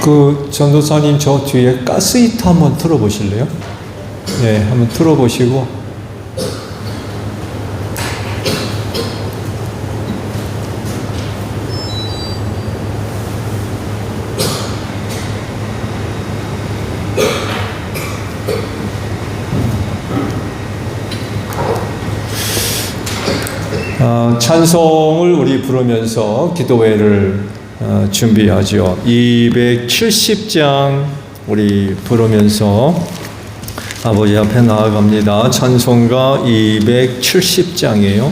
그 전도사님 저 뒤에 가스 히터 한번 틀어보실래요? 네, 한번 틀어보시고. 찬송을 우리 부르면서 기도회를 준비하죠. 270장 우리 부르면서 아버지 앞에 나아갑니다. 찬송가 270장이에요.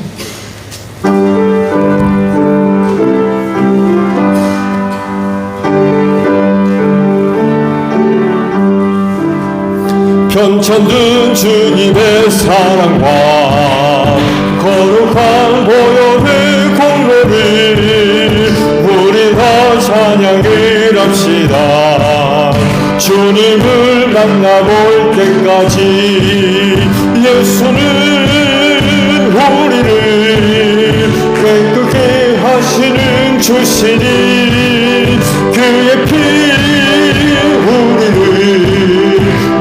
편찮은 주님의 사랑과 거룩한 보혈의 공로를 우리 다 찬양을 합시다. 주님을 만나볼 때까지 예수는 우리를 깨끗게 하시는 주시니 그의 피 우리를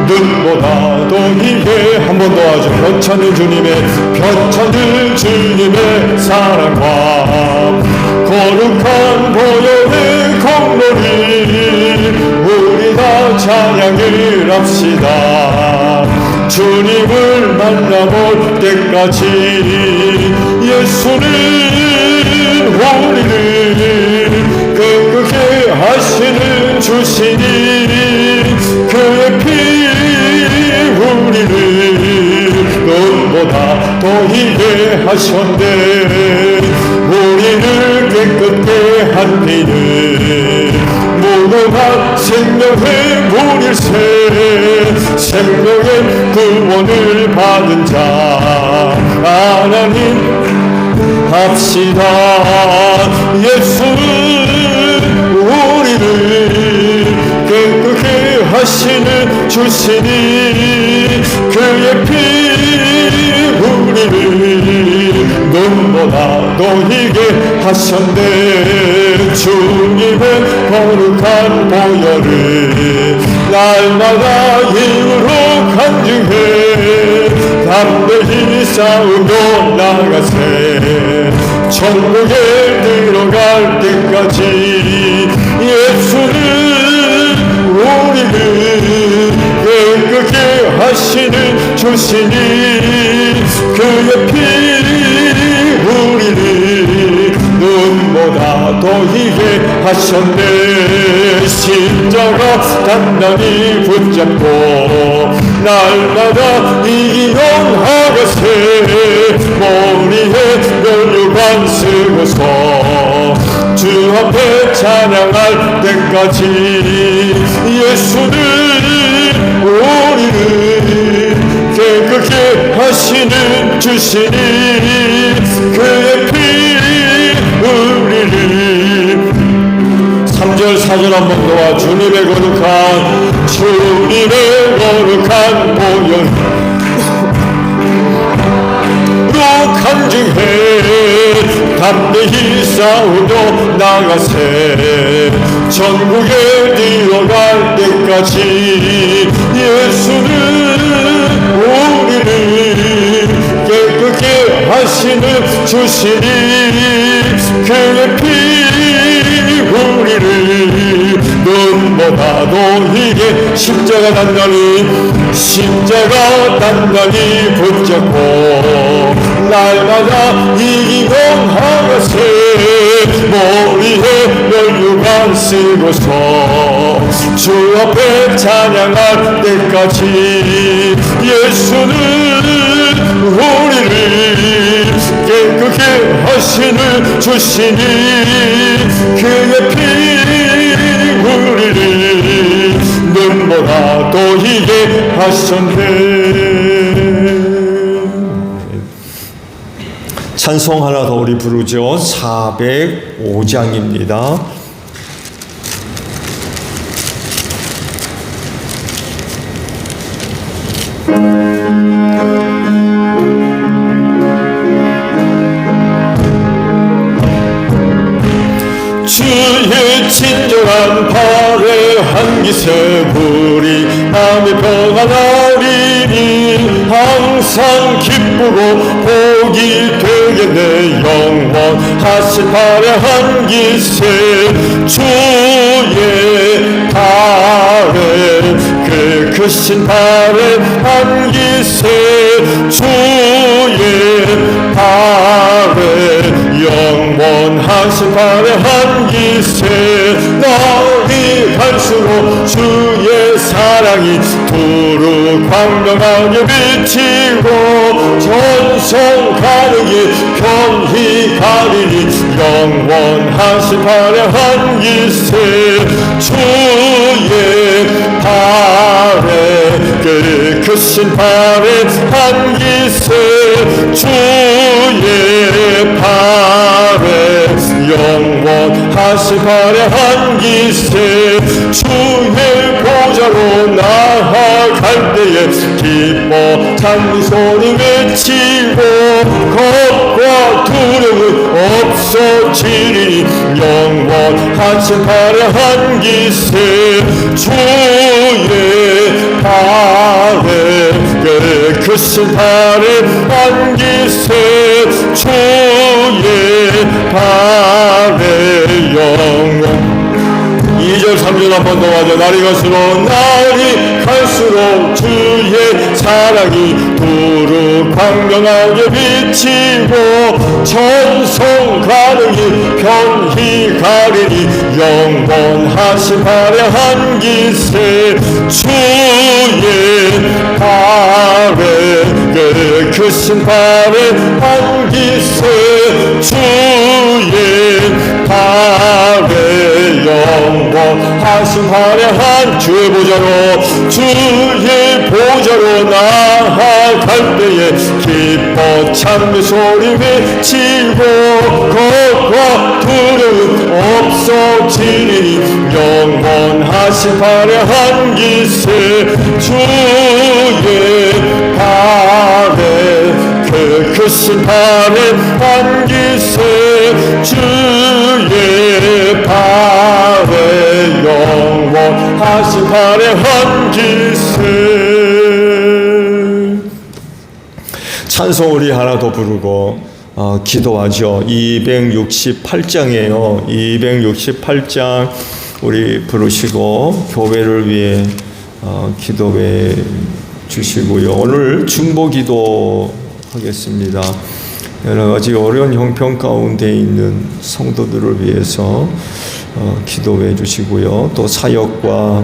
눈보다 더 희게 한 번 더 하죠. 편찮은 주님의 사랑과 거룩한 보혈의 공로를 우리 다 찬양을 합시다. 주님을 만나볼 때까지 예수는 우리를 깨끗게 하시는 주시니 그의 피 우리를 눈보다 더 희게 하셨네. 우리를 깨끗게 한 피는 무궁한 생명의 물일새 생명의 구원을 받은 자 하나님 합시다. 예수는 우리를 깨끗게 하시는 주시니 그의 피 우리를 눈보다 더 희게 하셨네. 주님의 거룩한 보혈을 날마다 힘으로 간증해 담대히 싸우며 나가세. 천국에 들어갈 때까지 예수는 우리를 깨끗게 하시는 주시니 그의 피 우리를 눈보다 더 희게 하셨네. 십자가 단단히 붙잡고 날마다 이기용하가세. 머리에 면류관 쓰고서 주 앞에 찬양할 때까지 예수는 우리를 깨끗게 하시는 주시니 그의 피 우리를 3절 4절 한번 도와. 주님의 거룩한 보혈 간증해 담대히 싸우며 나가세. 전국에 들어갈 때까지 예수는 우리를 깨끗게 하시는 주시니 그의 피 우리를 눈보다 더 희게 십자가 단단히 붙잡고 날마다 이기공하가세. 머리에 면류관 쓰고서 주 앞에 찬양할 때까지 예수는 우리를 깨끗게 하시는 주시니 그의 피 우리를 눈보다 더 희게 하셨네. 찬송 하나 더 우리 부르죠. 405장입니다. 주의 친절한 발에 한기세 우리 마음이 평안하리니 항상 기쁘고 복이 되겠네 영원하신 발의 한기세 주의 발에 그 크신 발의 한기세 주의 발에 영원하신 발의 한기세 날이 갈수록 주의 사랑이 두루 광명하게 비치고 전성 가능히 편히 가리니 영원하신 발의 한기세 주의 발에 그 크신 발의 한기세 주의 발에 영원하신 발의 한기세 주의 보좌로 나아갈 때에 기뻐 찬미 소리 외치고 겁과 두려움은 없어지리니 영원하신 발의 한기세 주의 발에 그 크신 발의 한기세 주의 발에 영원 2절 3절 한번 더 하죠. 날이 갈수록 주의 사랑이 두루 광명하게 비치고 천성 가능히 편히 가리니 영원하신 발의 한기세 주의 발에 그 크신 발의 한기세 주의 발에 영원하신 발의 한 주의 보좌로 나아갈 때에 기뻐 찬미 소리 외치고 겁과 두려움 없어지니 영원하신 발의 한기세 주의 발에 그 크신 발의 한기세 주의 발에 영원하신 발의 한기세 찬송 우리 하나 더 부르고 기도하죠. 268장이에요. 268장 우리 부르시고 교회를 위해 기도해 주시고요. 오늘 중보기도 하겠습니다. 여러 가지 어려운 형편 가운데 있는 성도들을 위해서 기도해 주시고요. 또 사역과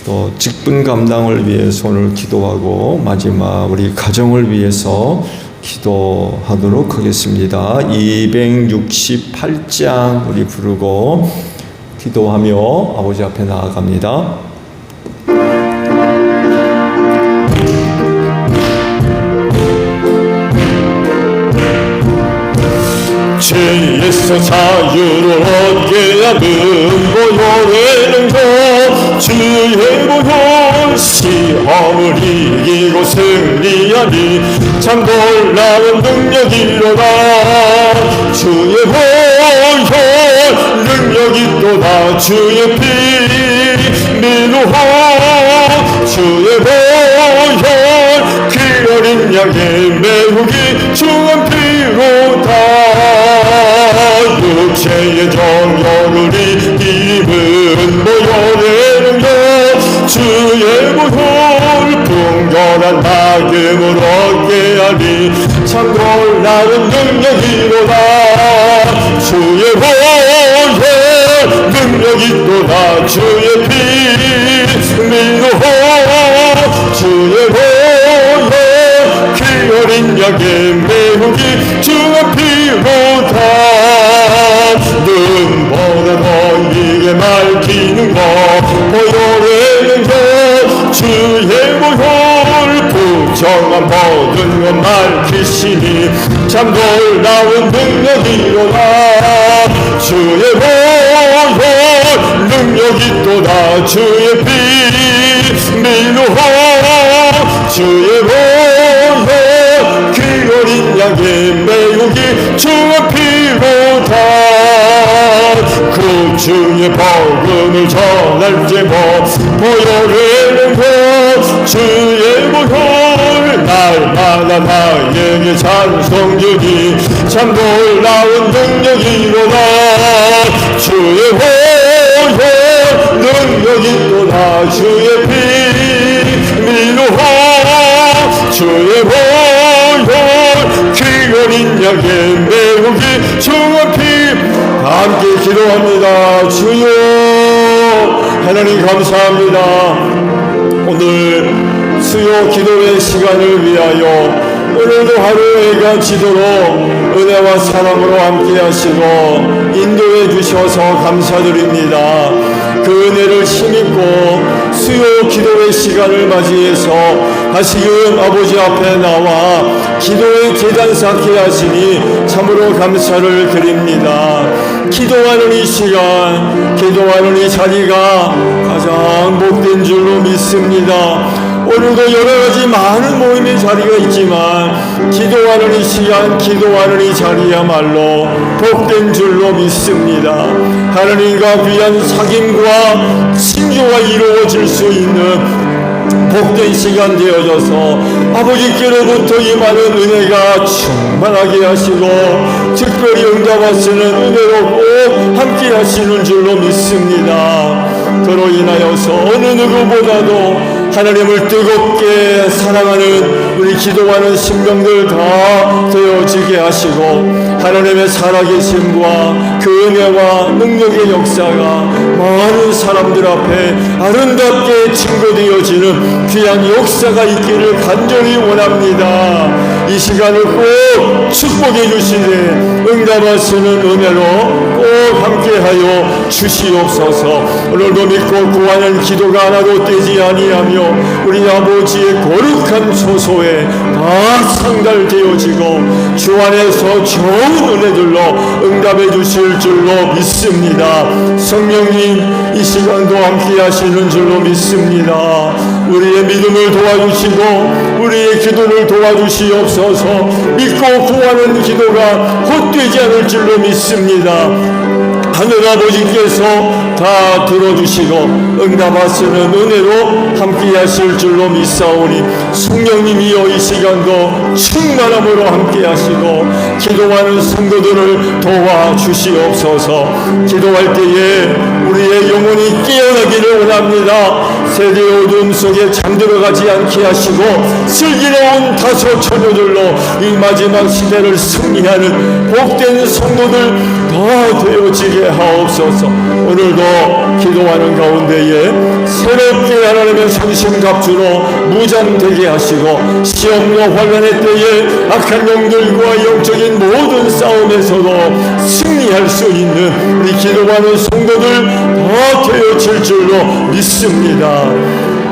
또 직분 감당을 위해서 오늘 기도하고 마지막 우리 가정을 위해서 기도하도록 하겠습니다. 268장 우리 부르고 기도하며 아버지 앞에 나아갑니다. 죄에서 자유를 얻게 하는 보혈의 능력 주의 보혈 시험을 이기고 승리하니 참 놀라운 능력이로다 주의 보혈 능력이 또다 주의 피 미루어 주의 보혈 그 어린 양의 매우기 중한 피로다 육체의 정욕을 이기는 보혈의 능력 주의 보혈 풍성한 낙음을 얻게 하니 참 놀라운 능력이로다 주의 보혈 능력이 또다 주의 피 미루어 주의 보혈 그 어린 양의 매우기 중한 피로다 눈보다 너희에게 밝히는 것 보혈의 능력 주의 보혈 부정한 모든 것 밝히시니 참 놀라운 능력이로다 주의 보혈 능력이 또다 주의 피 미루어 주의 보혈 그 어린 양의 매우기 중한 피로다 그 주의 주님의 복음을 전할 때 보여내는 것 주의 복음 날마다 나에게 찬송주니 참 놀라운 능력이로다 주의 복음 능력이로다 주의 비밀로 주의 복음 그 어린 양의 매우기 중한 피 함께 기도합니다. 주여 하나님 감사합니다. 오늘 수요 기도의 시간을 위하여 오늘도 하루가 지도록 은혜와 사랑으로 함께 하시고 인도해 주셔서 감사드립니다. 그 은혜를 힘입고 수요 기도의 시간을 맞이해서 다시금 아버지 앞에 나와 기도의 제단 쌓게 하시니 참으로 감사를 드립니다. 기도하는 이 시간, 기도하는 이 자리가 가장 복된 줄로 믿습니다. 오늘도 여러가지 많은 모임의 자리가 있지만 기도하는 이 시간, 기도하는 이 자리야말로 복된 줄로 믿습니다. 하나님과 귀한 사귐과 친교가 이루어질 수 있는 복된 시간 되어져서 아버지께로부터 임하는 은혜가 충만하게 하시고 특별히 응답하시는 은혜로 꼭 함께 하시는 줄로 믿습니다. 그로 인하여서 어느 누구보다도 하나님을 뜨겁게 사랑하는 우리 기도하는 심령들 다 되어지게 하시고 하나님의 살아계심과 그 은혜와 능력의 역사가 많은 사람들 앞에 아름답게 증거되어지는 귀한 역사가 있기를 간절히 원합니다. 이 시간을 꼭 축복해 주시되 응답하시는 은혜로 꼭 함께하여 주시옵소서. 오늘도 믿고 구하는 기도가 하나도 떼지 아니하며 우리 아버지의 거룩한 소소에 다 상달되어지고 주 안에서 좋은 은혜들로 응답해 주실 줄로 믿습니다. 성령님 이 시간도 함께 하시는 줄로 믿습니다. 우리의 믿음을 도와주시고 우리의 기도를 도와주시옵소서. 믿고 구하는 기도가 헛되지 않을 줄로 믿습니다. 하늘 아버지께서 다 들어주시고 응답하시는 은혜로 함께 하실 줄로 믿사오니 성령님이여 이 시간도 충만함으로 함께 하시고 기도하는 성도들을 도와주시옵소서. 기도할 때에 우리의 영혼이 깨어나기를 원합니다. 세대 어둠 속에 잠들어가지 않게 하시고 슬기로운 다소 처녀들로 이 마지막 시대를 승리하는 복된 성도들 다 되어지게 하옵소서. 오늘도 기도하는 가운데에 새롭게 하나님의 성심갑주로 무장되게 하시고 시험과 환난의 때에 악한 영들과 영적인 모든 싸움에서도 승리할 수 있는 우리 기도하는 성도들 다 되어질 줄로 믿습니다.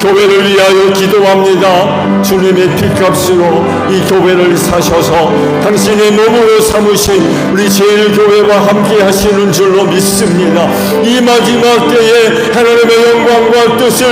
교회를 위하여 기도합니다. 주님의 피값으로 이 교회를 사셔서 당신의 몸으로 삼으신 우리 제일교회와 함께 하시는 줄로 믿습니다. 이 마지막 때에 하나님의 영광과 뜻을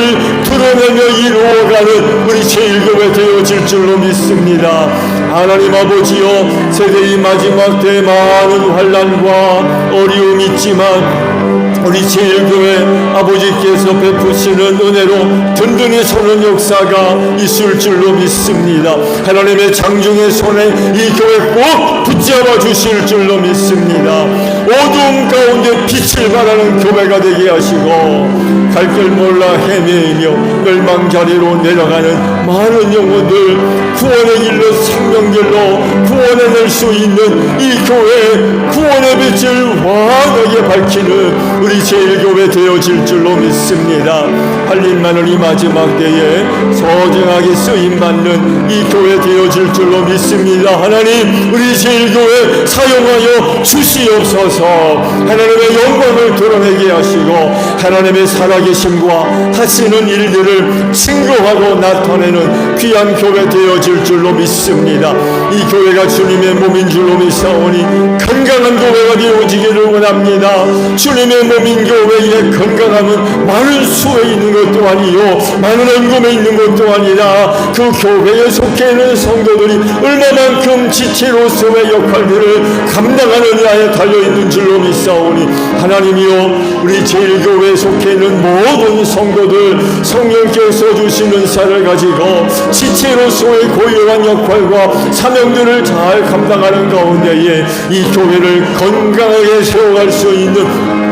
드러내며 이루어가는 우리 제일교회 되어질 줄로 믿습니다. 하나님 아버지여, 세대의 마지막 때에 많은 환난과 어려움이 있지만 우리 제일교회 아버지께서 베푸시는 은혜로 든든히 서는 역사가 있을 줄로 믿습니다. 하나님의 장중의 손에 이 교회 꼭 붙잡아 주실 줄로 믿습니다. 어두움 가운데 빛을 발하는 교회가 되게 하시고 갈 길 몰라 헤매이며 멸망자리로 내려가는 많은 영혼들 구원의 길로 생명길로 구원해낼 수 있는 이 교회 구원의 빛을 환하게 밝히는 우리 제일교회 되어질 줄로 믿습니다. 할 일만을 이 마지막 때에 소중하게 쓰임받는 이 교회 되어질 줄로 믿습니다. 하나님 우리 제일교회 사용하여 주시옵소서. 하나님의 영광을 드러내게 하시고 하나님의 살아계심과 하시는 일들을 증거하고 나타내는 귀한 교회 되어질 줄로 믿습니다. 이 교회가 주님의 몸인 줄로 믿사오니 건강한 교회가 되어지기를 원합니다. 주님의 몸인 교회의 건강함은 많은 수에 있는 것도 아니요 많은恩금에 있는 것도 아니라 그 교회에 속해 있는 성도들이 얼마만큼 지체로서의 역할들을 감당하느냐에 달려있는 줄로 믿사오니 하나님이여 우리 제일교회에 속해 있는 모든 성도들 성령께서 주신 은사를 가지고 지체로서의 고유한 역할과 사명들을 잘 감당하는 가운데에 이 교회를 건강하게 세워갈 수 있는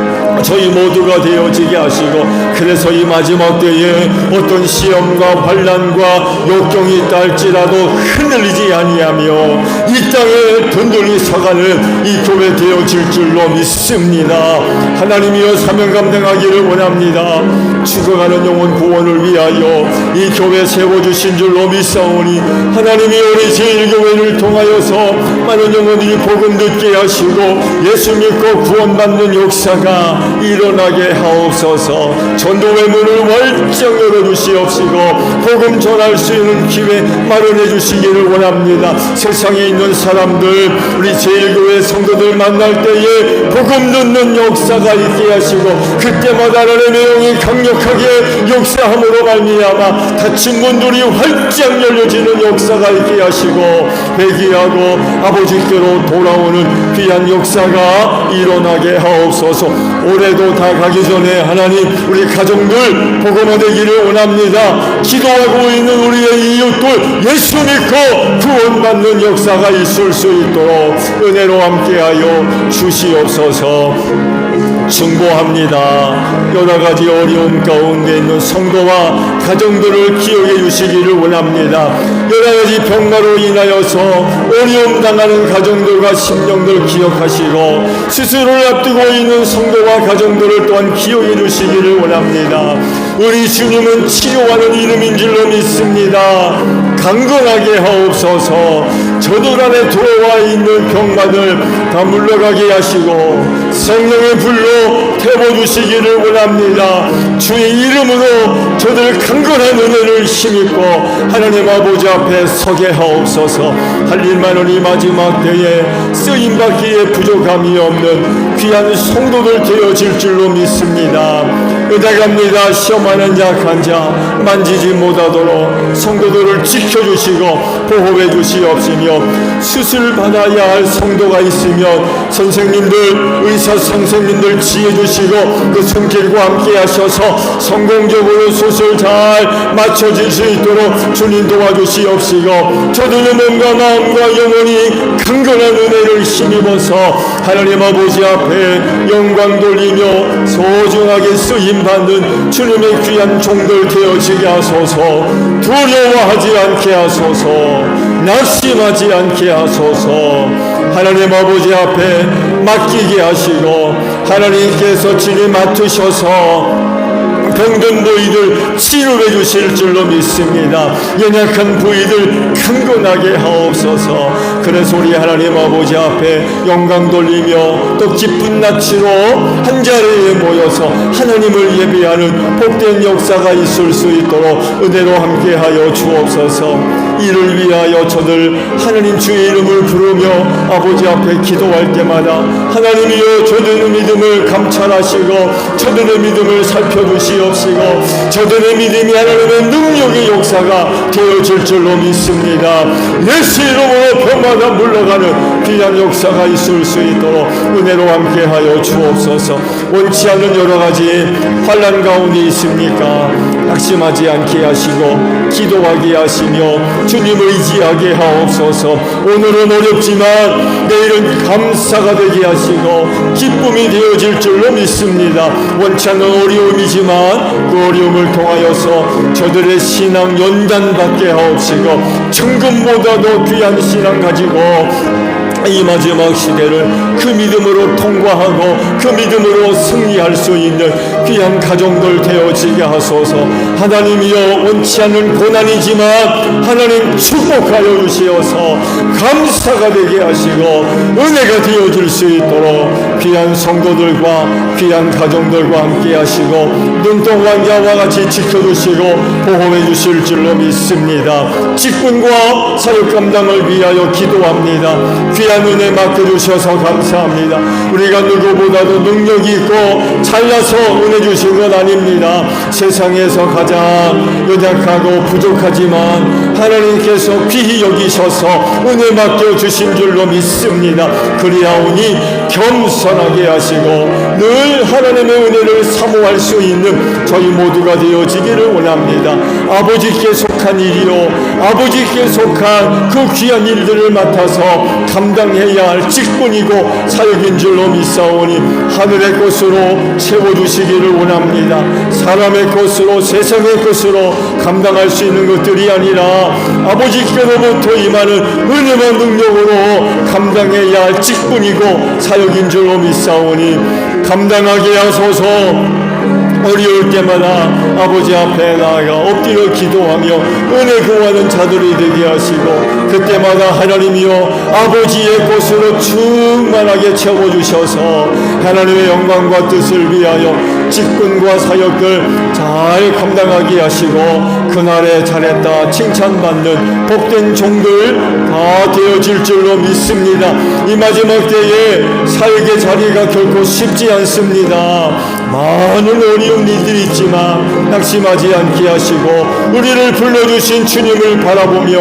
저희 모두가 되어지게 하시고 그래서 이 마지막 때에 어떤 시험과 환난과 역경이 있다 할지라도 흔들리지 아니하며 이 땅에 든든히 서가는 이 교회 되어질 줄로 믿습니다. 하나님이여 사명 감당하기를 원합니다. 죽어가는 영혼 구원을 위하여 이 교회 세워주신 줄로 믿사오니 하나님이 우리 제일교회를 통하여서 많은 영혼들이 복음 듣게 하시고 예수 믿고 구원받는 역사가 일어나게 하옵소서. 전도의 문을 활짝 열어주시옵시고 복음 전할 수 있는 기회 마련해 주시기를 원합니다. 세상에 있는 사람들 우리 제일교회 성도들 만날 때에 복음 듣는 역사가 있게 하시고 그때마다 하나님의 영이 강력하게 역사함으로 말미암아 닫힌 문들이 활짝 열려지는 역사가 있게 하시고 회개하고 아버지께로 돌아오는 귀한 역사가 일어나게 하옵소서. 올해도 다 가기 전에 하나님 우리 가정들 복음화 되기를 원합니다. 기도하고 있는 우리의 이웃들 예수 믿고 구원받는 역사가 있을 수 있도록 은혜로 함께하여 주시옵소서. 충고합니다. 여러 가지 어려움 가운데 있는 성도와 가정들을 기억해 주시기를 원합니다. 여러 가지 병마로 인하여서 어려움 당하는 가정들과 심령들 기억하시고 수술을 앞두고 있는 성도와 가정들을 또한 기억해 주시기를 원합니다. 우리 주님은 치료하는 이름인 줄로 믿습니다. 강건하게 하옵소서. 저들 안에 들어와 있는 병마들 다 물러가게 하시고 성령의 불로 태워주시기를 원합니다. 주의 이름으로 저들 강건한 은혜를 힘입고 하나님 아버지 앞에 서게 하옵소서. 할 일 많은 이 마지막 때에 쓰임받기에 부족함이 없는 귀한 성도들 되어질 줄로 믿습니다. 은혜갑니다. 시험하는 약한 자 만지지 못하도록 성도들을 지켜주시고 보호해 주시옵시며 수술 받아야 할 성도가 있으면 선생님들 의사 선생님들 지혜 주시고 그 손길과 함께 하셔서 성공적으로 수술 잘 맞춰질 수 있도록 주님 도와주시옵시고 저들의 몸과 마음과 영혼이 강건한 은혜를 힘입어서 하나님 아버지 앞에 영광 돌리며 소중하게 쓰임받는 주님의 귀한 종들 되어지게 하소서. 두려워하지 않게 하소서. 낙심하지 않게 하소서. 하나님 아버지 앞에 맡기게 하시고 하나님께서 친히 맡으셔서 병든 부위들 치료해 주실 줄로 믿습니다. 연약한 부위들 강건하게 하옵소서. 그래서 우리 하나님 아버지 앞에 영광 돌리며 또 기쁜 낯으로 한자리에 모여서 하나님을 예배하는 복된 역사가 있을 수 있도록 은혜로 함께하여 주옵소서. 이를 위하여 저들 하나님 주의 이름을 부르며 아버지 앞에 기도할 때마다 하나님이여 저들의 믿음을 감찰하시고 저들의 믿음을 살펴주시옵시고 저들의 믿음이 하나님의 능력의 역사가 되어질 줄로 믿습니다. 예수 이름으로 병마다 물러가는 귀한 역사가 있을 수 있도록 은혜로 함께하여 주옵소서. 원치 않는 여러 가지 환난 가운데 있습니까? 낙심하지 않게 하시고 기도하게 하시며 주님을 의지하게 하옵소서. 오늘은 어렵지만 내일은 감사가 되게 하시고 기쁨이 되어질 줄로 믿습니다. 원치 않는 어려움이지만 그 어려움을 통하여서 저들의 신앙 연단받게 하옵시고 천금보다도 귀한 신앙 가지고 이 마지막 시대를 그 믿음으로 통과하고 그 믿음으로 승리할 수 있는 귀한 가정들 되어지게 하소서. 하나님이여 원치 않는 고난이지만 하나님 축복하여 주시어서 감사가 되게 하시고 은혜가 되어질 수 있도록 귀한 성도들과 귀한 가정들과 함께 하시고 눈동안 야와 같이 지켜주시고 보호해 주실 줄로 믿습니다. 직분과 사역 감당을 위하여 기도합니다. 귀한 은혜 맡겨주셔서 감사합니다. 우리가 누구보다도 능력이 있고 잘나서 은혜 주신 건 아닙니다. 세상에서 가장 연약하고 부족하지만 하나님께서 귀히 여기셔서 은혜 맡겨주신 줄로 믿습니다. 그리하오니 겸손하게 하시고 늘 하나님의 은혜를 사모할 수 있는 저희 모두가 되어지기를 원합니다. 아버지께 속한 일이요 아버지께 속한 그 귀한 일들을 맡아서 감당해야 할 직분이고 사역인 줄로 믿사오니 하늘의 것으로 채워주시기를 원합니다. 사람의 것으로 세상의 것으로 감당할 수 있는 것들이 아니라 아버지께로부터 임하는 은혜와 능력으로 감당해야 할 직분이고 사역인 줄로 믿사오니 감당하게 하소서. 어려울 때마다 아버지 앞에 나아가 엎드려 기도하며 은혜 구하는 자들이 되게 하시고 그때마다 하나님이여 아버지의 것으로 충만하게 채워주셔서 하나님의 영광과 뜻을 위하여 직분과 사역을 잘 감당하게 하시고 그날에 잘했다 칭찬받는 복된 종들 다 되어질 줄로 믿습니다. 이 마지막 때에 사역의 자리가 결코 쉽지 않습니다. 많은 어려운 일들이 있지만 낙심하지 않게 하시고 우리를 불러주신 주님을 바라보며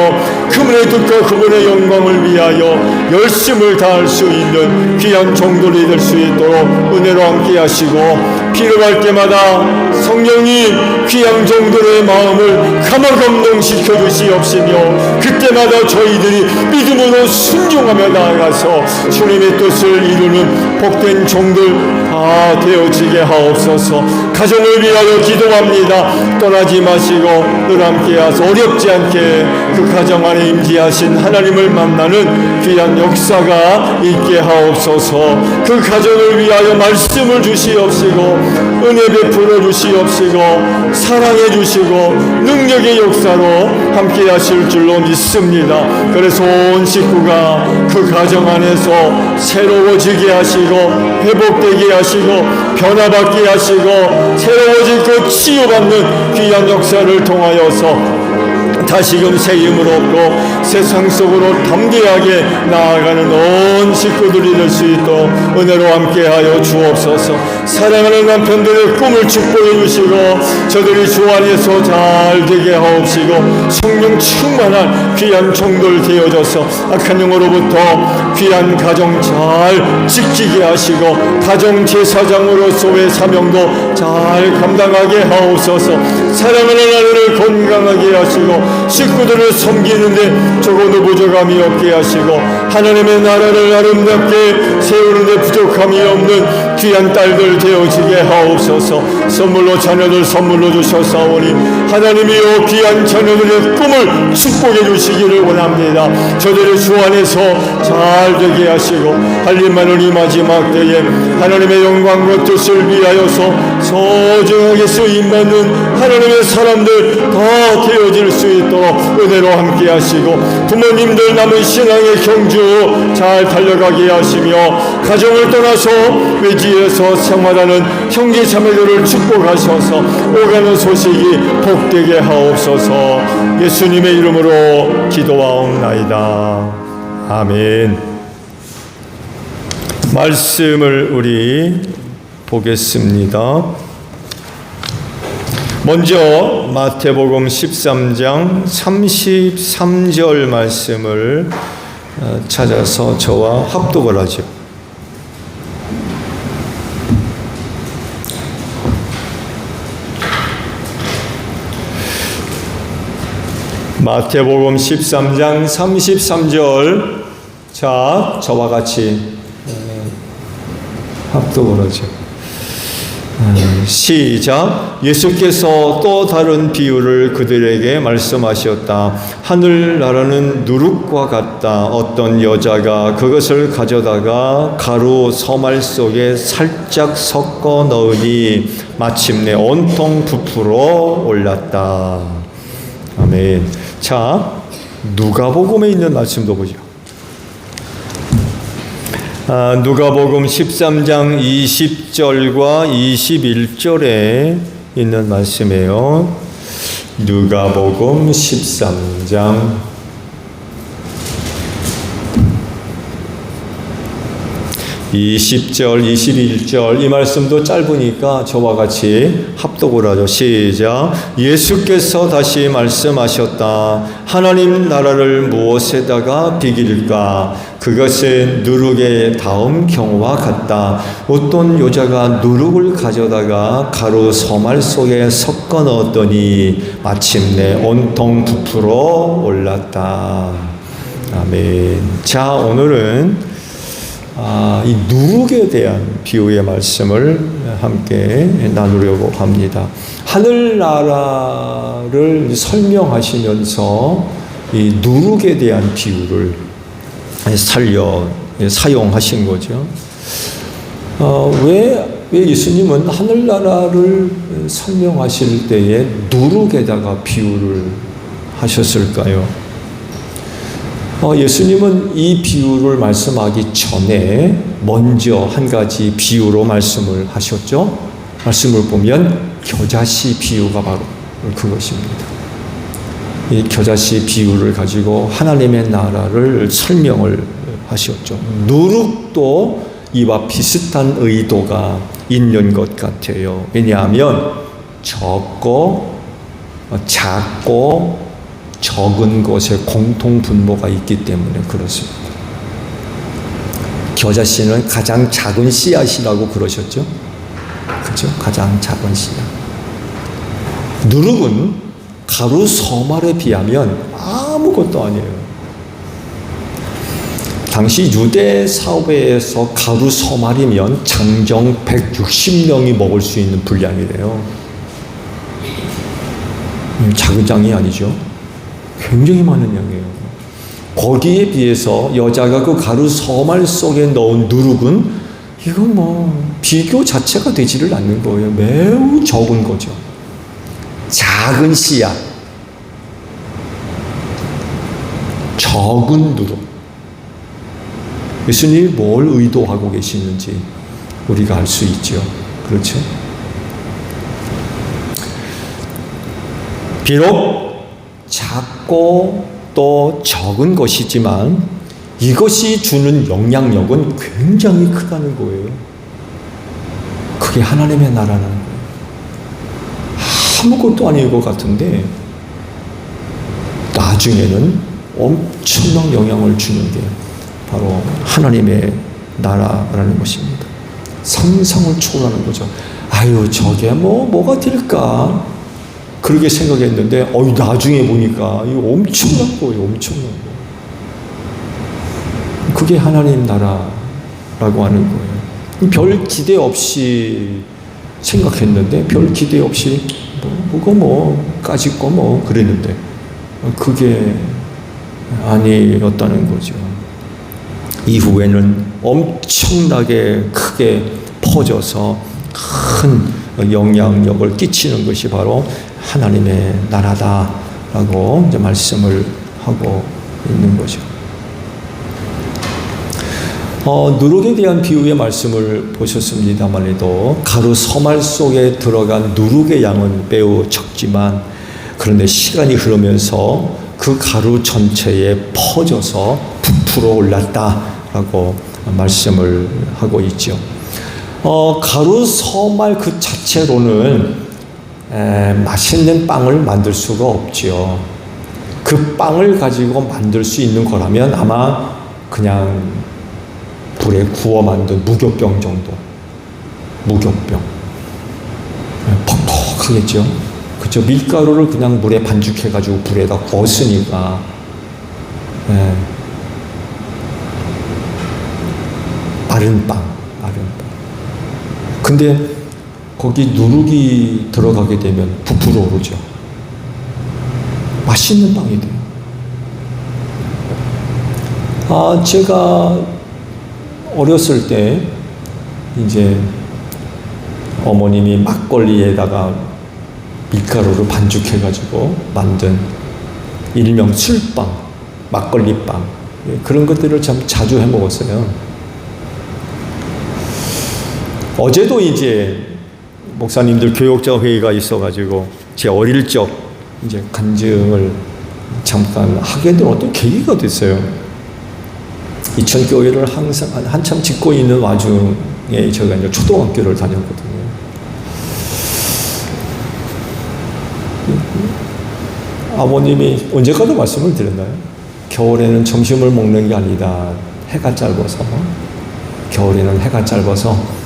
그분의 뜻과 그분의 영광을 위하여 열심을 다할 수 있는 귀한 종들이 될 수 있도록 은혜로 함께 하시고 필요할 때마다 성령이 귀한 종들의 마음을 감화감동시켜 주시옵시며 그때마다 저희들이 믿음으로 순종하며 나아가서 주님의 뜻을 이루는 복된 종들 다 되어지게 하옵소서. 가정을 위하여 기도합니다. 떠나지 마시고 늘 함께 하소 어렵지 않게 그 가정 안에 임재하신 하나님을 만나는 귀한 역사가 있게 하옵소서. 그 가정을 위하여 말씀을 주시옵시고 은혜 베풀어 주시옵시고 사랑해 주시고 능력의 역사로 함께 하실 줄로 믿습니다. 그래서 온 식구가 그 가정 안에서 새로워지게 하시고 회복되게 하시고 변화받게 하시고 새로워지고 치유받는 귀한 역사를 통하여서 다시금 새 힘을 얻고 세상 속으로 담대하게 나아가는 온 식구들이 될 수 있도록 은혜로 함께하여 주옵소서. 사랑하는 남편들의 꿈을 축복해 주시고 저들이 주 안에서 잘 되게 하옵시고 성령 충만한 귀한 종들 되어져서 악한 영으로부터 귀한 가정 잘 지키게 하시고 가정 제사장으로서의 사명도 잘 감당하게 하옵소서. 사랑하는 아내를 건강하게 하시고 식구들을 섬기는데 조금도 부족함이 없게 하시고 하나님의 나라를 아름답게 세우는데 부족함이 없는 귀한 딸들 되어지게 하옵소서. 선물로 자녀들 선물로 주셨사오니 하나님이여 귀한 자녀들의 꿈을 축복해 주시기를 원합니다. 저들의 주 안에서 잘 되게 하시고 할 일 많은 이 마지막 때에 하나님의 영광과 뜻을 위하여서 소중하게 쓰임받는 하나님의 사람들 다 되어질 수 있도록 은혜로 함께 하시고 부모님들 남은 신앙의 경주 잘 달려가게 하시며 가정을 떠나서 외지에서 생활하는 형제 자매들을 축복하셔서 오가는 소식이 복되게 하옵소서. 예수님의 이름으로 기도하옵나이다. 아멘. 말씀을 우리 보겠습니다. 먼저 마태복음 13장 33절 말씀을 찾아서 저와 합독을 하죠. 마태복음 13장 33절 자 저와 같이 합독을 하죠. 시작. 예수께서 또 다른 비유를 그들에게 말씀하셨다. 하늘나라는 누룩과 같다. 어떤 여자가 그것을 가져다가 가루 서말 속에 살짝 섞어 넣으니 마침내 온통 부풀어 올랐다. 아멘. 자, 누가복음에 있는 말씀도 보죠. 누가복음 13장 20절과 21절에 있는 말씀이에요. 누가복음 13장 20절, 21절 이 말씀도 짧으니까 저와 같이 합독을 하죠. 시작. 예수께서 다시 말씀하셨다. 하나님 나라를 무엇에다가 비길까? 그것은 누룩의 다음 경우와 같다. 어떤 여자가 누룩을 가져다가 가루 서말 속에 섞어 넣었더니 마침내 온통 부풀어 올랐다. 아멘. 자, 오늘은 이 누룩에 대한 비유의 말씀을 함께 나누려고 합니다. 하늘나라를 설명하시면서 이 누룩에 대한 비유를 사용하신 거죠. 왜 예수님은 하늘나라를 설명하실 때에 누룩에다가 비유를 하셨을까요? 예수님은 이 비유를 말씀하기 전에 먼저 한 가지 비유로 말씀을 하셨죠. 말씀을 보면 겨자씨 비유가 바로 그것입니다. 이 겨자씨 비유를 가지고 하나님의 나라를 설명을 하셨죠. 누룩도 이와 비슷한 의도가 있는 것 같아요. 왜냐하면 적고 작고 적은 것에 공통 분모가 있기 때문에 그렇습니다. 겨자씨는 가장 작은 씨앗이라고 그러셨죠? 그렇죠? 가장 작은 씨앗. 누룩은 가루 서말에 비하면 아무것도 아니에요. 당시 유대 사회에서 가루 서말이면 장정 160명이 먹을 수 있는 분량이래요. 작은 장이 아니죠. 굉장히 많은 양이에요. 거기에 비해서 여자가 그 가루 서말 속에 넣은 누룩은 이건 비교 자체가 되지를 않는 거예요. 매우 적은 거죠. 작은 씨앗, 적은 누룩. 예수님이 뭘 의도하고 계시는지 우리가 알 수 있죠. 그렇죠? 비록 작고 또 적은 것이지만 이것이 주는 영향력은 굉장히 크다는 거예요. 그게 하나님의 나라라는 거예요. 아무것도 아닌 것 같은데 나중에는 엄청난 영향을 주는 게 바로 하나님의 나라라는 것입니다. 상상을 초월하는 거죠. 아유, 저게 뭐가 될까? 그렇게 생각했는데, 나중에 보니까 이거 엄청난 거예요, 엄청난 거. 그게 하나님 나라라고 하는 거예요. 별 기대 없이 생각했는데, 별 기대 없이 까짓 거 그랬는데, 그게 아니었다는 거죠. 이후에는 엄청나게 크게 퍼져서 큰 영향력을 끼치는 것이 바로 하나님의 나라다라고 이제 말씀을 하고 있는 거죠. 누룩에 대한 비유의 말씀을 보셨습니다만에도 가루 서말 속에 들어간 누룩의 양은 매우 적지만 그런데 시간이 흐르면서 그 가루 전체에 퍼져서 부풀어 올랐다라고 말씀을 하고 있죠. 가루 서말 그 자체로는 맛있는 빵을 만들 수가 없죠. 그 빵을 가지고 만들 수 있는 거라면 아마 그냥 불에 구워 만든 무교병 정도. 무교병. 퍽퍽하겠죠. 그렇죠. 밀가루를 그냥 물에 반죽해가지고 불에다 구웠으니까. 마른 빵. 근데 거기 누룩이 들어가게 되면 부풀어 오르죠. 맛있는 빵이 돼요. 제가 어렸을 때 이제 어머님이 막걸리에다가 밀가루를 반죽해가지고 만든 일명 술빵, 막걸리빵 그런 것들을 참 자주 해 먹었어요. 어제도 이제 목사님들 교역자 회의가 있어가지고 제 어릴 적 이제 간증을 잠깐 하게 된 어떤 계기가 됐어요. 이천교회를 항상 한참 짓고 있는 와중에 제가 이제 초등학교를 다녔거든요. 아버님이 언제까지 말씀을 드렸나요? 겨울에는 점심을 먹는 게 아니다. 해가 짧아서. 겨울에는 해가 짧아서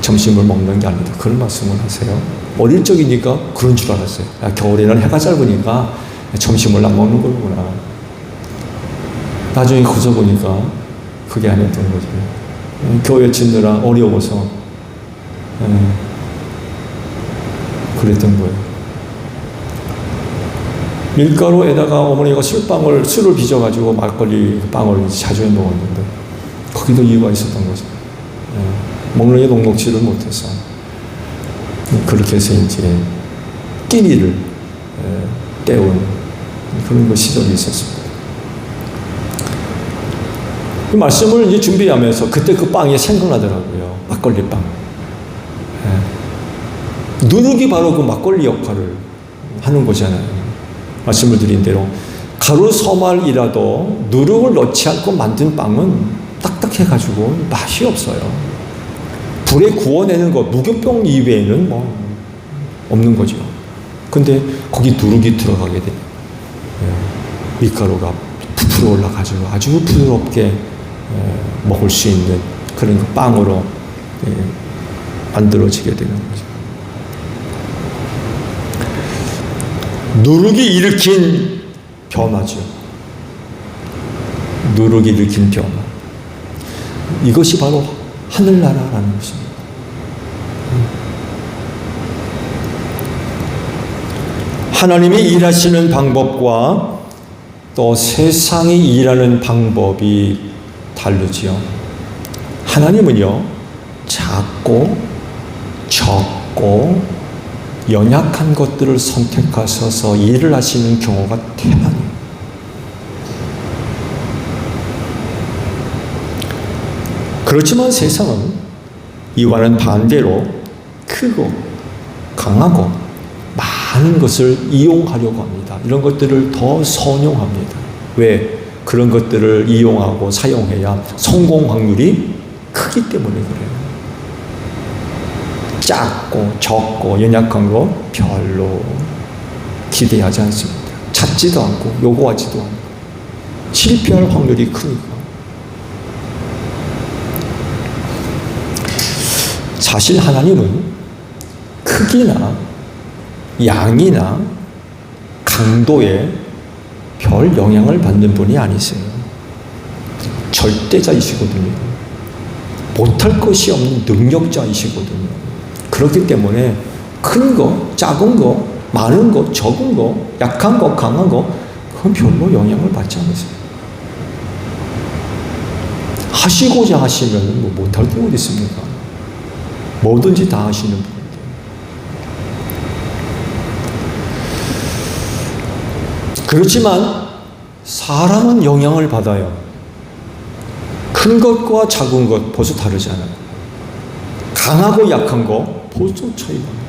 점심을 먹는 게 아니다. 그런 말씀을 하세요. 어릴 적이니까 그런 줄 알았어요. 겨울에는 해가 짧으니까 점심을 안 먹는 거구나. 나중에 커서 보니까 그게 아니었던 거죠. 교회 짓느라 어려워서 그랬던 거예요. 밀가루에다가 어머니가 술을 빚어가지고 막걸리 빵을 자주 해 먹었는데 거기도 이유가 있었던 거죠. 먹는 게 녹록지를 못해서 그렇게 해서 이제 끼니를 때운 그런 시절이 있었습니다. 그 말씀을 이제 준비하면서 그때 그 빵이 생각나더라고요. 막걸리 빵. 누룩이 바로 그 막걸리 역할을 하는 거잖아요. 말씀을 드린 대로 가루 서말이라도 누룩을 넣지 않고 만든 빵은 딱딱해가지고 맛이 없어요. 불에 구워내는 것, 무교병 이외에는 뭐 없는 거죠. 근데 거기 누룩이 들어가게 돼요. 밀가루가 부풀어 올라가지고 아주 부드럽게 먹을 수 있는 그런 그 빵으로 만들어지게 되는 거죠. 누룩이 일으킨 변화죠. 누룩이 일으킨 변화. 이것이 바로 하늘나라라는 것입니다. 하나님이 일하시는 방법과 또 세상이 일하는 방법이 다르지요. 하나님은요, 작고 적고 연약한 것들을 선택하셔서 일을 하시는 경우가 대만이에요. 그렇지만 세상은 이와는 반대로 크고 강하고 많은 것을 이용하려고 합니다. 이런 것들을 더 선용합니다. 왜? 그런 것들을 이용하고 사용해야 성공 확률이 크기 때문에 그래요. 작고 적고 연약한 거 별로 기대하지 않습니다. 찾지도 않고 요구하지도 않고 실패할 확률이 크니까. 사실 하나님은 크기나 양이나 강도에 별 영향을 받는 분이 아니세요. 절대자이시거든요. 못할 것이 없는 능력자이시거든요. 그렇기 때문에 큰 거, 작은 거, 많은 거, 적은 거, 약한 거, 강한 거, 그건 별로 영향을 받지 않으세요. 하시고자 하시면 뭐 못할 게 어디 있습니까? 뭐든지 다 하시는 분인데. 그렇지만 사람은 영향을 받아요. 큰 것과 작은 것 벌써 다르잖아요. 강하고 약한 거 벌써 차이가 나요.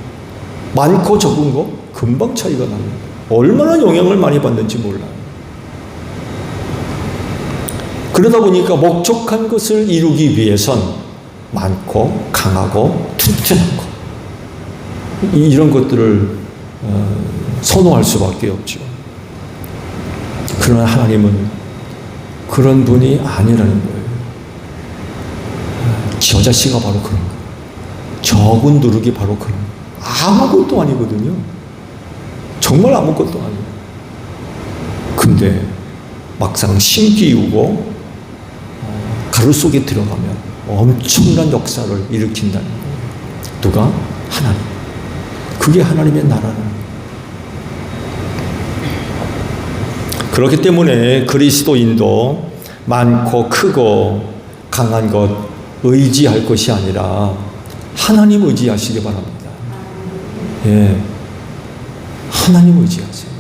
많고 적은 거 금방 차이가 납니다. 얼마나 영향을 많이 받는지 몰라요. 그러다 보니까 목적한 것을 이루기 위해선 많고 강하고 튼튼한 거 이런 것들을 선호할 수밖에 없죠. 그러나 하나님은 그런 분이 아니라는 거예요. 저자씨가 바로 그런 거예요. 적은 누룩이 바로 그런 거예요. 아무것도 아니거든요. 정말 아무것도 아니에요. 근데 막상 심 끼우고 가루 속에 들어가면 엄청난 역사를 일으킨다는 거예요. 누가? 하나님. 그게 하나님의 나라라는 거예요. 그렇기 때문에 그리스도인도 많고 크고 강한 것 의지할 것이 아니라 하나님 의지하시기 바랍니다. 예, 하나님 의지하세요.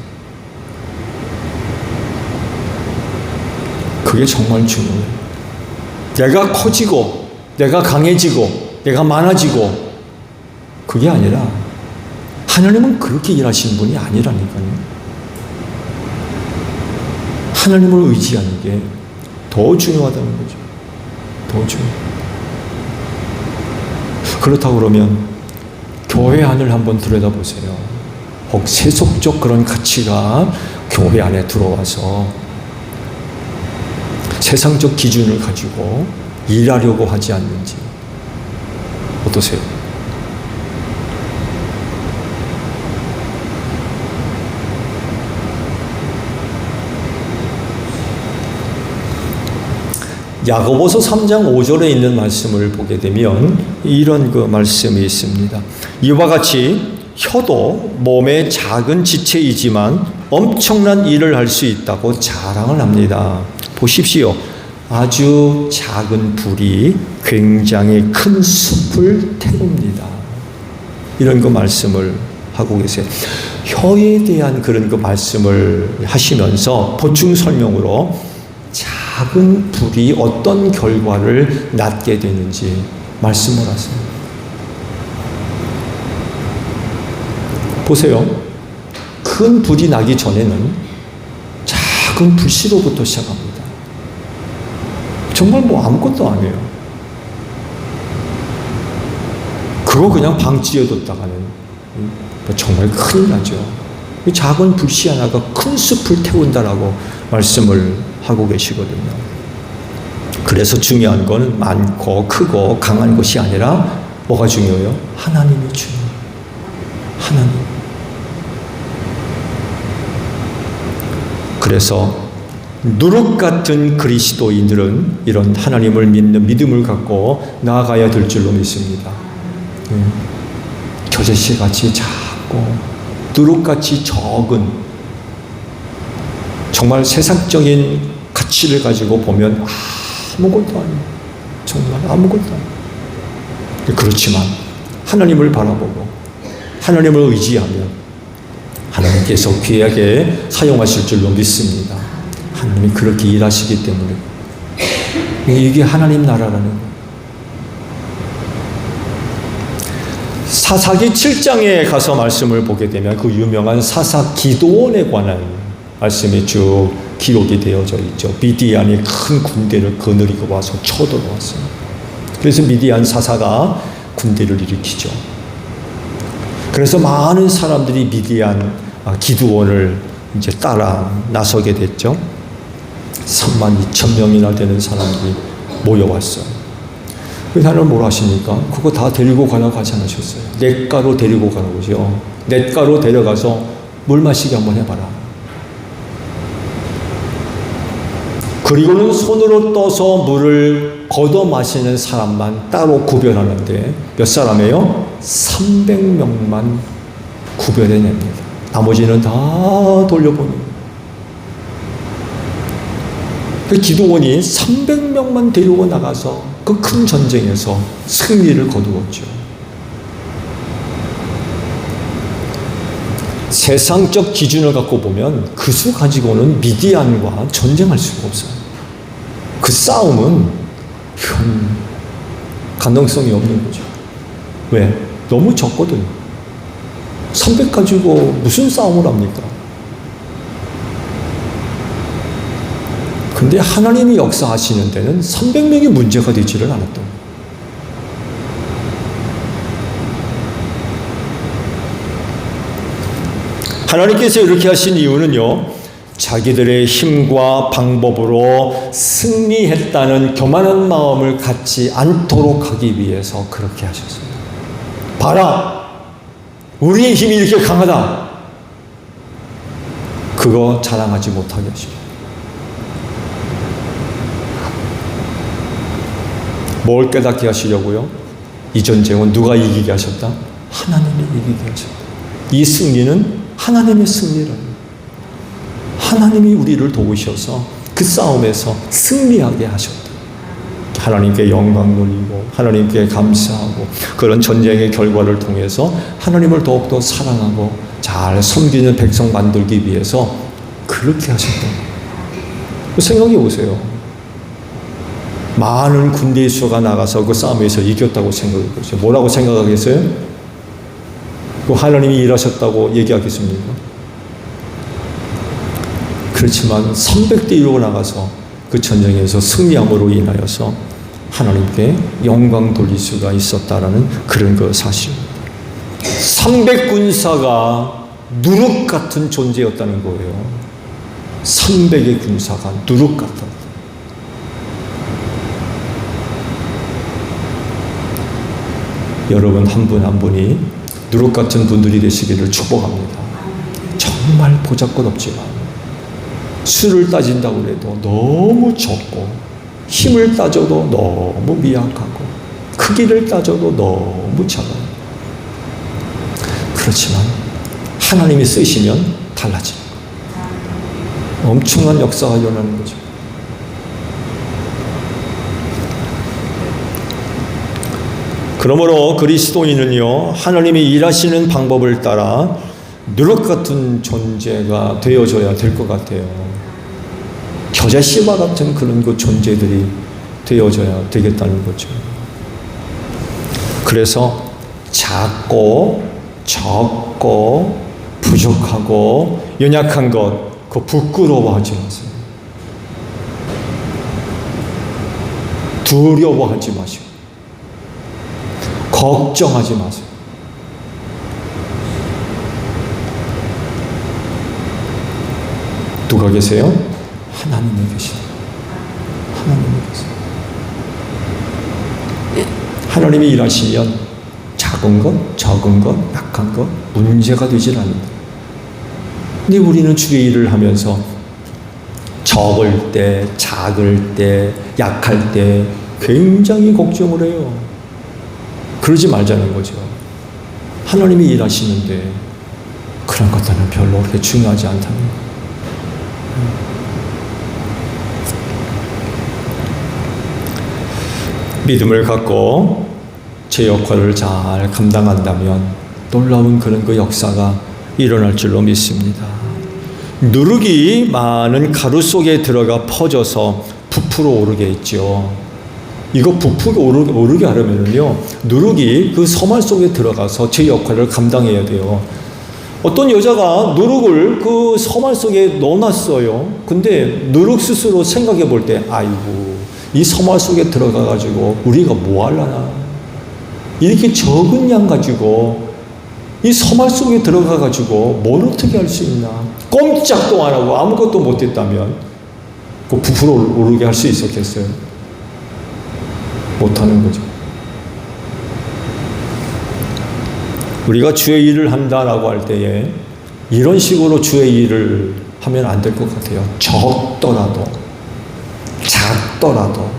그게 정말 중요해요. 내가 커지고 내가 강해지고 내가 많아지고, 그게 아니라 하나님은 그렇게 일하시는 분이 아니라니까요. 하나님을 의지하는 게 더 중요하다는 거죠. 더 중요해요. 그렇다고 그러면 교회 안을 한번 들여다보세요. 혹 세속적 그런 가치가 교회 안에 들어와서 세상적 기준을 가지고 일하려고 하지 않는지 어떠세요? 야고보서 3장 5절에 있는 말씀을 보게 되면 이런 그 말씀이 있습니다. 이와 같이 혀도 몸의 작은 지체이지만 엄청난 일을 할 수 있다고 자랑을 합니다. 보십시오. 아주 작은 불이 굉장히 큰 숲을 태웁니다. 이런 그 말씀을 하고 계세요. 혀에 대한 그런 그 말씀을 하시면서 보충 설명으로 작은 불이 어떤 결과를 낳게 되는지 말씀을 하세요. 보세요. 큰 불이 나기 전에는 작은 불씨로부터 시작합니다. 정말 뭐 아무것도 안 해요. 그거 그냥 방치해뒀다가는 정말 큰일 나죠. 작은 불씨 하나가 큰 숲을 태운다라고 말씀을 하고 계시거든요. 그래서 중요한 건 많고 크고 강한 것이 아니라 뭐가 중요해요? 하나님이 중요해요. 하나님. 그래서 누룩 같은 그리스도인들은 이런 하나님을 믿는 믿음을 갖고 나아가야 될 줄로 믿습니다. 겨자씨같이 작고 누룩같이 적은, 정말 세상적인 가치를 가지고 보면 아무것도 아니에요. 정말 아무것도 아니에요. 그렇지만 하나님을 바라보고 하나님을 의지하면 하나님께서 귀하게 사용하실 줄로 믿습니다. 하나님이 그렇게 일하시기 때문에 이게 하나님 나라라는 거예요. 사사기 7장에 가서 말씀을 보게 되면 그 유명한 사사 기도원에 관한 말씀이 쭉 기록이 되어져 있죠. 미디안이 큰 군대를 거느리고 와서 쳐들어왔어요. 그래서 미디안 사사가 군대를 일으키죠. 그래서 많은 사람들이 미디안 기드온을 이제 따라 나서게 됐죠. 32,000명이나 되는 사람들이 모여왔어요. 그래서 하나님 뭘 하십니까? 그거 다 데리고 가라고 하지 않으셨어요. 냇가로 데리고 가라고 그러죠. 냇가로 데려가서 물 마시게 한번 해봐라. 그리고는 손으로 떠서 물을 걷어 마시는 사람만 따로 구별하는데 몇 사람이에요? 300명만 구별해냅니다. 나머지는 다 돌려보내요. 그 기도원이 300명만 데리고 나가서 그 큰 전쟁에서 승리를 거두었죠. 세상적 기준을 갖고 보면 그 수 가지고는 미디안과 전쟁할 수가 없어요. 그 싸움은 가능성이 없는 거죠. 왜? 너무 적거든요. 300 가지고 무슨 싸움을 합니까? 근데 하나님이 역사하시는 데는 300명이 문제가 되지를 않았던 거예요. 하나님께서 이렇게 하신 이유는요, 자기들의 힘과 방법으로 승리했다는 교만한 마음을 갖지 않도록 하기 위해서 그렇게 하셨습니다. 봐라! 우리의 힘이 이렇게 강하다! 그거 자랑하지 못하게 하십니다. 뭘 깨닫게 하시려고요? 이 전쟁은 누가 이기게 하셨다? 하나님이 이기게 하셨다. 이 승리는 하나님의 승리라는, 하나님이 우리를 도우셔서 그 싸움에서 승리하게 하셨다. 하나님께 영광 돌리고 하나님께 감사하고 그런 전쟁의 결과를 통해서 하나님을 더욱더 사랑하고 잘 섬기는 백성 만들기 위해서 그렇게 하셨다. 생각해 보세요. 많은 군대의 수가 나가서 그 싸움에서 이겼다고 생각했어요. 뭐라고 생각하겠어요? 그 하나님이 일하셨다고 얘기하겠습니까? 그렇지만 300대 1로 나가서 그 전쟁에서 승리함으로 인하여서 하나님께 영광 돌릴 수가 있었다라는 그런 그 사실입니다. 300군사가 누룩 같은 존재였다는 거예요. 300의 군사가 누룩 같다. 여러분 한 분 한 분이 누룩 같은 분들이 되시기를 축복합니다. 정말 보잘것없지만 수를 따진다고 해도 너무 적고 힘을 따져도 너무 미약하고 크기를 따져도 너무 작아요. 그렇지만 하나님이 쓰시면 달라지는 거예요. 엄청난 역사가 일어나는 거죠. 그러므로 그리스도인은요, 하나님이 일하시는 방법을 따라 누룩 같은 존재가 되어져야 될 것 같아요. 겨자씨와 같은 그런 그 존재들이 되어져야 되겠다는 거죠. 그래서 작고 적고 부족하고 연약한 것, 그 부끄러워하지 마세요. 두려워하지 마시고 걱정하지 마세요. 누가 계세요? 하나님이 계시다. 하나님이 계세요. 하나님이 일하시면 작은 것, 적은 것, 약한 것 문제가 되질 않는다. 근데 우리는 주의 일을 하면서 적을 때, 작을 때, 약할 때 굉장히 걱정을 해요. 그러지 말자는 거죠. 하나님이 일하시는데 그런 것들은 별로 그렇게 중요하지 않다는 거예요. 믿음을 갖고 제 역할을 잘 감당한다면 놀라운 그런 그 역사가 일어날 줄로 믿습니다. 누룩이 많은 가루 속에 들어가 퍼져서 부풀어 오르게 했죠. 이거 부풀어 오르게 하려면요, 누룩이 그 서말 속에 들어가서 제 역할을 감당해야 돼요. 어떤 여자가 누룩을 그 서말 속에 넣어놨어요. 근데 누룩 스스로 생각해 볼 때, 아이고, 이 서말 속에 들어가가지고 우리가 뭐 하려나? 이렇게 적은 양 가지고 이 서말 속에 들어가가지고 뭘 어떻게 할 수 있나? 꼼짝도 안 하고 아무것도 못했다면 그 부풀어 오르게 할 수 있었겠어요? 못하는 거죠. 우리가 주의 일을 한다라고 할 때에 이런 식으로 주의 일을 하면 안 될 것 같아요. 적더라도, 작더라도,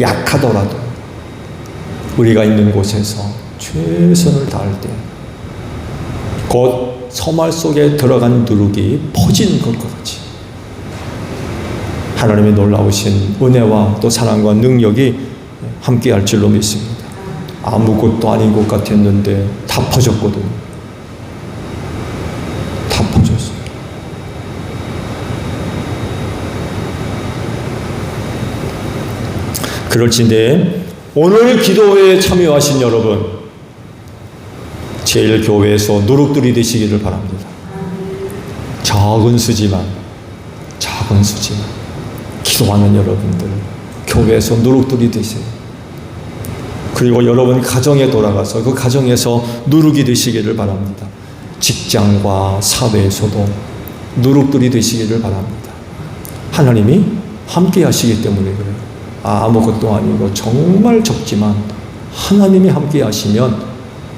약하더라도 우리가 있는 곳에서 최선을 다할 때 곧 서말 속에 들어간 누룩이 퍼지는 것과 같이 하나님의 놀라우신 은혜와 또 사랑과 능력이 함께 할 줄로 믿습니다. 아무것도 아닌 것 같았는데 다 퍼졌거든요. 다 퍼졌어요. 그럴진데 오늘 기도회에 참여하신 여러분, 제일 교회에서 누룩들이 되시기를 바랍니다. 작은 수지만 기도하는 여러분들, 교회에서 누룩들이 되세요. 그리고 여러분 가정에 돌아가서 그 가정에서 누룩이 되시기를 바랍니다. 직장과 사회에서도 누룩들이 되시기를 바랍니다. 하나님이 함께 하시기 때문에 그래요. 아무것도 아니고 정말 적지만 하나님이 함께 하시면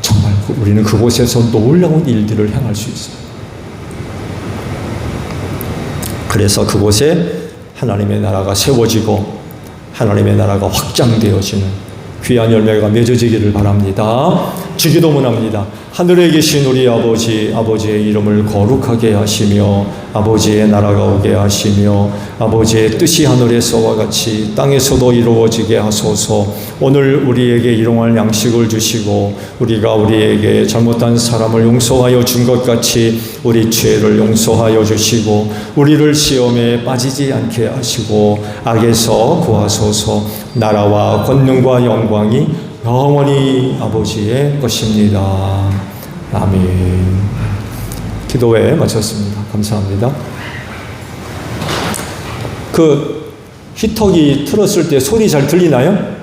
정말 우리는 그곳에서 놀라운 일들을 행할 수 있어요. 그래서 그곳에 하나님의 나라가 세워지고 하나님의 나라가 확장되어지는 귀한 열매가 맺어지기를 바랍니다. 주기도문합니다. 하늘에 계신 우리 아버지, 아버지의 이름을 거룩하게 하시며 아버지의 나라가 오게 하시며 아버지의 뜻이 하늘에서와 같이 땅에서도 이루어지게 하소서. 오늘 우리에게 일용할 양식을 주시고 우리가 우리에게 잘못한 사람을 용서하여 준 것 같이 우리 죄를 용서하여 주시고 우리를 시험에 빠지지 않게 하시고 악에서 구하소서. 나라와 권능과 영광이 영원히 아버지의 것입니다. 아멘. 기도회 마쳤습니다. 감사합니다. 그 히터기 틀었을 때 소리 잘 들리나요?